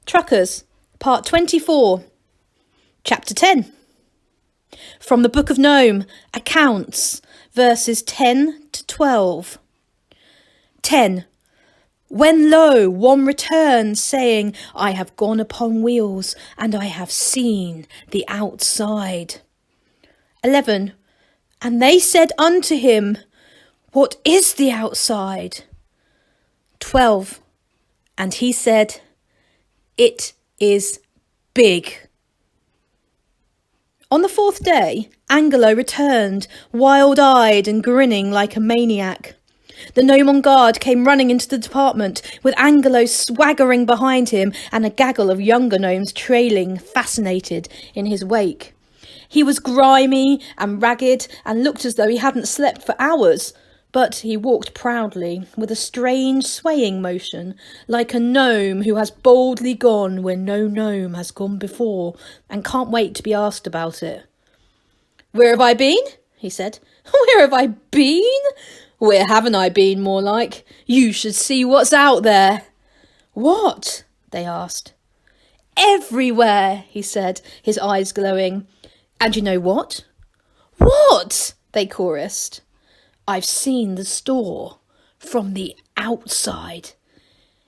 Truckers, Part 24, Chapter 10. From the Book of Nome, Accounts, verses 10 to 12. 10. When lo, one returned, saying, I have gone upon wheels, and I have seen the outside. 11. And they said unto him, What is the outside? 12. And he said, It is big. On the fourth day, Angelo returned, wild-eyed and grinning like a maniac. The gnome on guard came running into the department, with Angelo swaggering behind him and a gaggle of younger gnomes trailing, fascinated, in his wake. He was grimy and ragged and looked as though he hadn't slept for hours, but he walked proudly, with a strange swaying motion, like a gnome who has boldly gone where no gnome has gone before and can't wait to be asked about it. Where have I been? He said. Where have I been? Where haven't I been, more like? You should see what's out there. What? They asked. Everywhere, he said, his eyes glowing. And you know what? What? They chorused. I've seen the store from the outside.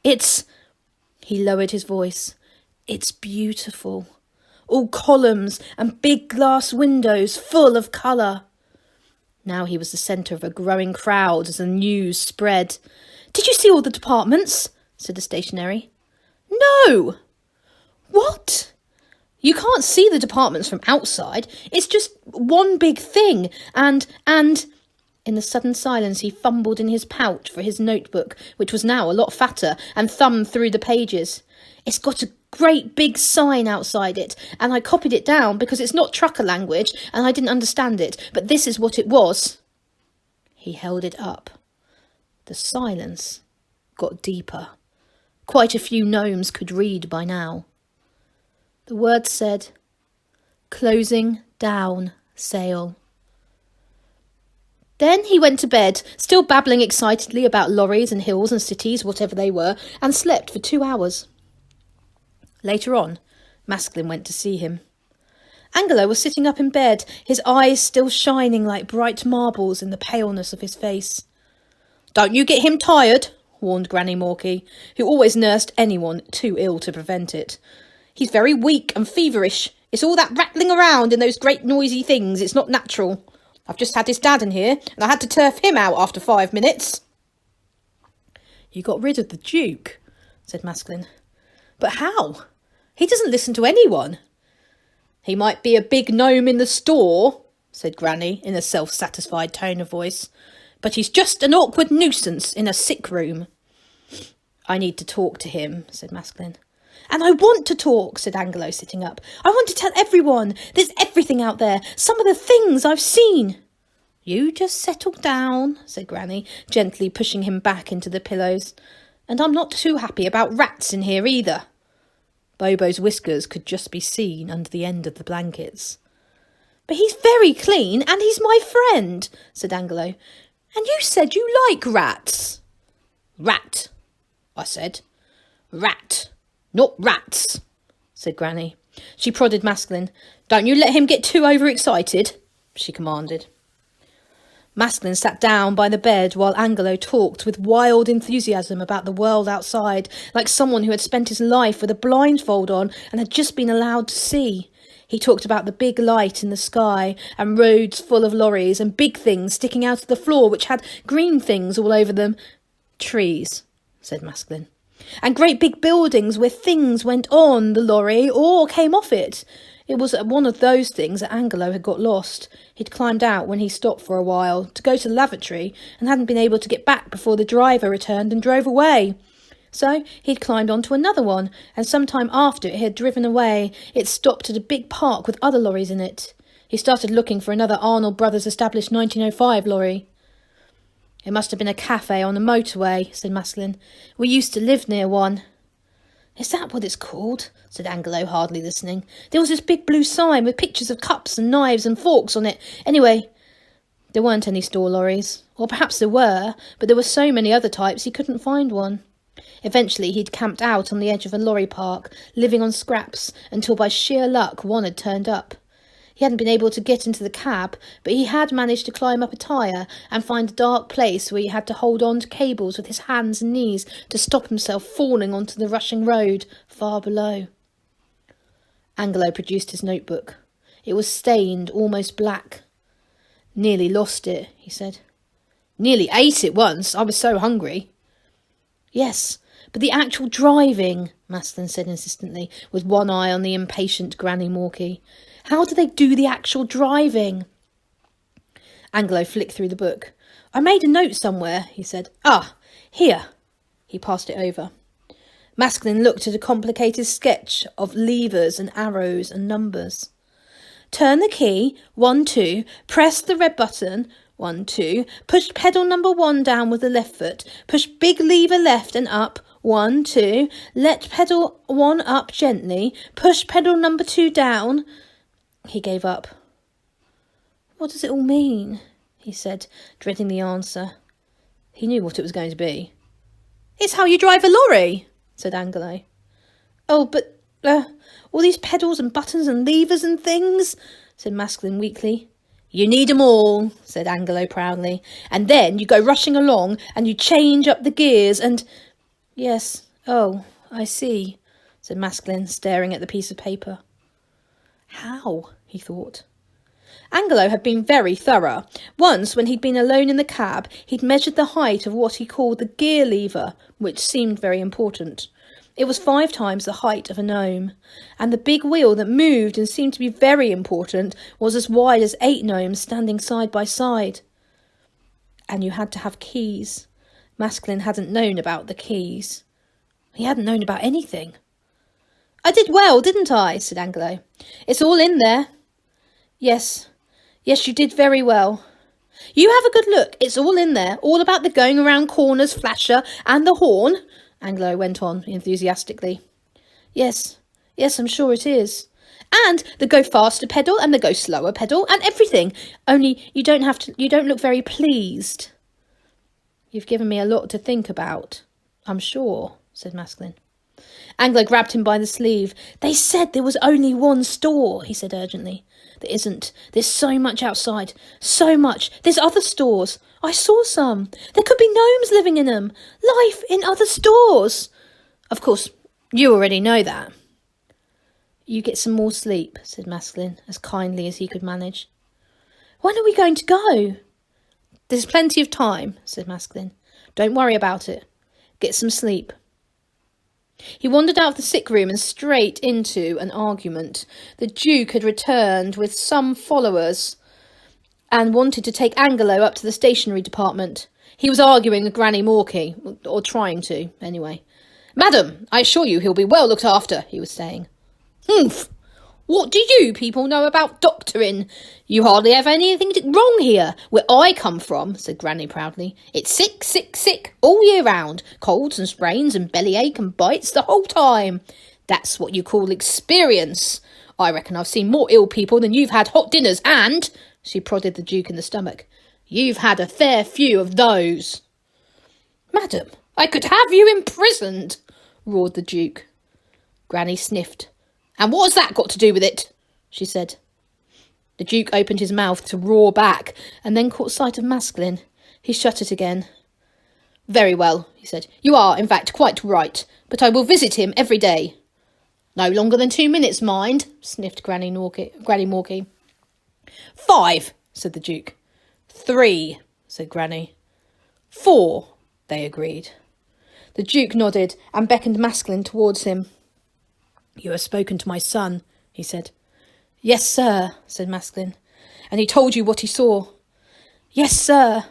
He lowered his voice. It's beautiful. All columns and big glass windows full of colour. Now he was the centre of a growing crowd as the news spread. Did you see all the departments? Said the stationary. No. What? You can't see the departments from outside. It's just one big thing. And... In the sudden silence, he fumbled in his pouch for his notebook, which was now a lot fatter, and thumbed through the pages. It's got a great big sign outside it, and I copied it down because it's not trucker language, and I didn't understand it, but this is what it was. He held it up. The silence got deeper. Quite a few gnomes could read by now. The words said, Closing down sale. Then he went to bed, still babbling excitedly about lorries and hills and cities, whatever they were, and slept for 2 hours. Later on, Masklin went to see him. Angelo was sitting up in bed, his eyes still shining like bright marbles in the paleness of his face. Don't you get him tired, warned Granny Morky, who always nursed anyone too ill to prevent it. He's very weak and feverish. It's all that rattling around in those great noisy things. It's not natural. I've just had his dad in here, and I had to turf him out after 5 minutes. You got rid of the Duke, said Masklin. But how? He doesn't listen to anyone. He might be a big gnome in the store, said Granny, in a self-satisfied tone of voice, but he's just an awkward nuisance in a sick room. I need to talk to him, said Masklin. And I want to talk, said Angelo, sitting up. I want to tell everyone. There's everything out there. Some of the things I've seen. You just settle down, said Granny, gently pushing him back into the pillows. And I'm not too happy about rats in here either. Bobo's whiskers could just be seen under the end of the blankets. But he's very clean, and he's my friend, said Angelo. And you said you like rats. Rat, I said. Rat. Not rats, said Granny. She prodded Masklin. Don't you let him get too overexcited, she commanded. Masklin sat down by the bed while Angelo talked with wild enthusiasm about the world outside, like someone who had spent his life with a blindfold on and had just been allowed to see. He talked about the big light in the sky and roads full of lorries and big things sticking out of the floor which had green things all over them. Trees, said Masklin. And great big buildings where things went on the lorry or came off it. It was at one of those things that Angelo had got lost. He'd climbed out when he stopped for a while to go to the lavatory and hadn't been able to get back before the driver returned and drove away. So he'd climbed onto another one, and some time after it had driven away, it stopped at a big park with other lorries in it. He started looking for another Arnold Brothers established 1905 lorry. It must have been a cafe on the motorway, said Masklin. We used to live near one. Is that what it's called? Said Angelo, hardly listening. There was this big blue sign with pictures of cups and knives and forks on it. Anyway, there weren't any store lorries. Or perhaps there were, but there were so many other types he couldn't find one. Eventually he'd camped out on the edge of a lorry park, living on scraps, until by sheer luck one had turned up. He hadn't been able to get into the cab, but he had managed to climb up a tyre and find a dark place where he had to hold on to cables with his hands and knees to stop himself falling onto the rushing road far below. Angelo produced his notebook. It was stained, almost black. "Nearly lost it," he said. "Nearly ate it once. I was so hungry." "Yes, but the actual driving," Maslin said insistently, with one eye on the impatient Granny Morkey. "How do they do the actual driving?" Angelo flicked through the book. "I made a note somewhere," he said. "Ah, here." He passed it over. Maskelyne looked at a complicated sketch of levers and arrows and numbers. "Turn the key, 1, 2, press the red button, 1, 2, push pedal number 1 down with the left foot, push big lever left and up, 1, 2, let pedal 1 up gently, push pedal number 2 down." He gave up. "What does it all mean?" he said, dreading the answer. He knew what it was going to be. "It's how you drive a lorry," said Angelo. "Oh, but, all these pedals and buttons and levers and things," said Maskelyne weakly. "You need 'em all," said Angelo proudly. "And then you go rushing along and you change up the gears and—" "Yes, oh, I see," said Maskelyne, staring at the piece of paper. How? He thought. Angelo had been very thorough. Once, when he'd been alone in the cab, he'd measured the height of what he called the gear lever, which seemed very important. It was 5 times the height of a gnome, and the big wheel that moved and seemed to be very important was as wide as 8 gnomes standing side by side. And you had to have keys. Maskelyne hadn't known about the keys. He hadn't known about anything. "I did well, didn't I?" said Angelo. "It's all in there." Yes, you did very well." "You have a good look. It's all in there. All about the going around corners flasher and the horn," Angelo went on enthusiastically. Yes, I'm sure it is. "And the go faster pedal and the go slower pedal and everything. Only you don't look very pleased." "You've given me a lot to think about, I'm sure," said Maskelyne. Angelo grabbed him by the sleeve. "They said there was only one store," he said urgently. "There isn't. There's so much outside. So much. There's other stores. I saw some. There could be gnomes living in them. Life in other stores." "Of course, you already know that." "You get some more sleep," said Maskelyne, as kindly as he could manage. "When are we going to go?" "There's plenty of time," said Maskelyne. "Don't worry about it. Get some sleep." He wandered out of the sick room and straight into an argument. The Duke had returned with some followers and wanted to take Angelo up to the stationery department. He was arguing with Granny Morkey, or trying to, anyway. "Madam, I assure you he'll be well looked after," he was saying. "Humph! What do you people know about doctoring? You hardly have anything wrong here, where I come from," said Granny proudly. "It's sick, sick, sick, all year round. Colds and sprains and bellyache and bites the whole time. That's what you call experience. I reckon I've seen more ill people than you've had hot dinners, and," she prodded the Duke in the stomach, "you've had a fair few of those." "Madam, I could have you imprisoned," roared the Duke. Granny sniffed. "And what has that got to do with it?" she said. The Duke opened his mouth to roar back, and then caught sight of Maskelyne. He shut it again. "Very well," he said. "You are, in fact, quite right, but I will visit him every day." "No longer than 2 minutes, mind," sniffed Granny Morkey. "5, said the Duke. 3, said Granny. 4, they agreed. The Duke nodded and beckoned Maskelyne towards him. "You have spoken to my son," he said. "Yes, sir," said Maskelyne. "And he told you what he saw?" "Yes, sir."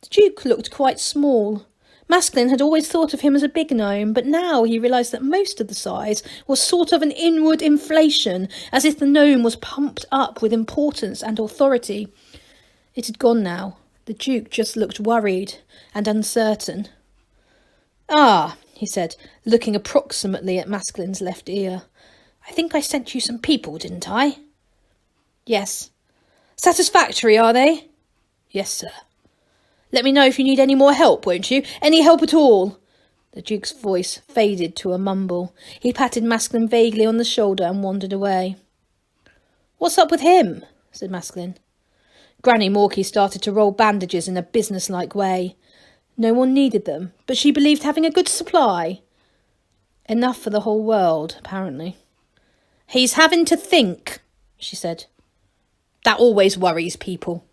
The Duke looked quite small. Maskelyne had always thought of him as a big gnome, but now he realised that most of the size was sort of an inward inflation, as if the gnome was pumped up with importance and authority. It had gone now. The Duke just looked worried and uncertain. "Ah," he said, looking approximately at Maskelyne's left ear. "I think I sent you some people, didn't I?" "Yes." "Satisfactory, are they?" "Yes, sir." "Let me know if you need any more help, won't you? Any help at all?" The Duke's voice faded to a mumble. He patted Masklin vaguely on the shoulder and wandered away. "What's up with him?" said Masklin. Granny Morky started to roll bandages in a businesslike way. No one needed them, but she believed having a good supply. Enough for the whole world, apparently. "He's having to think," she said. "That always worries people."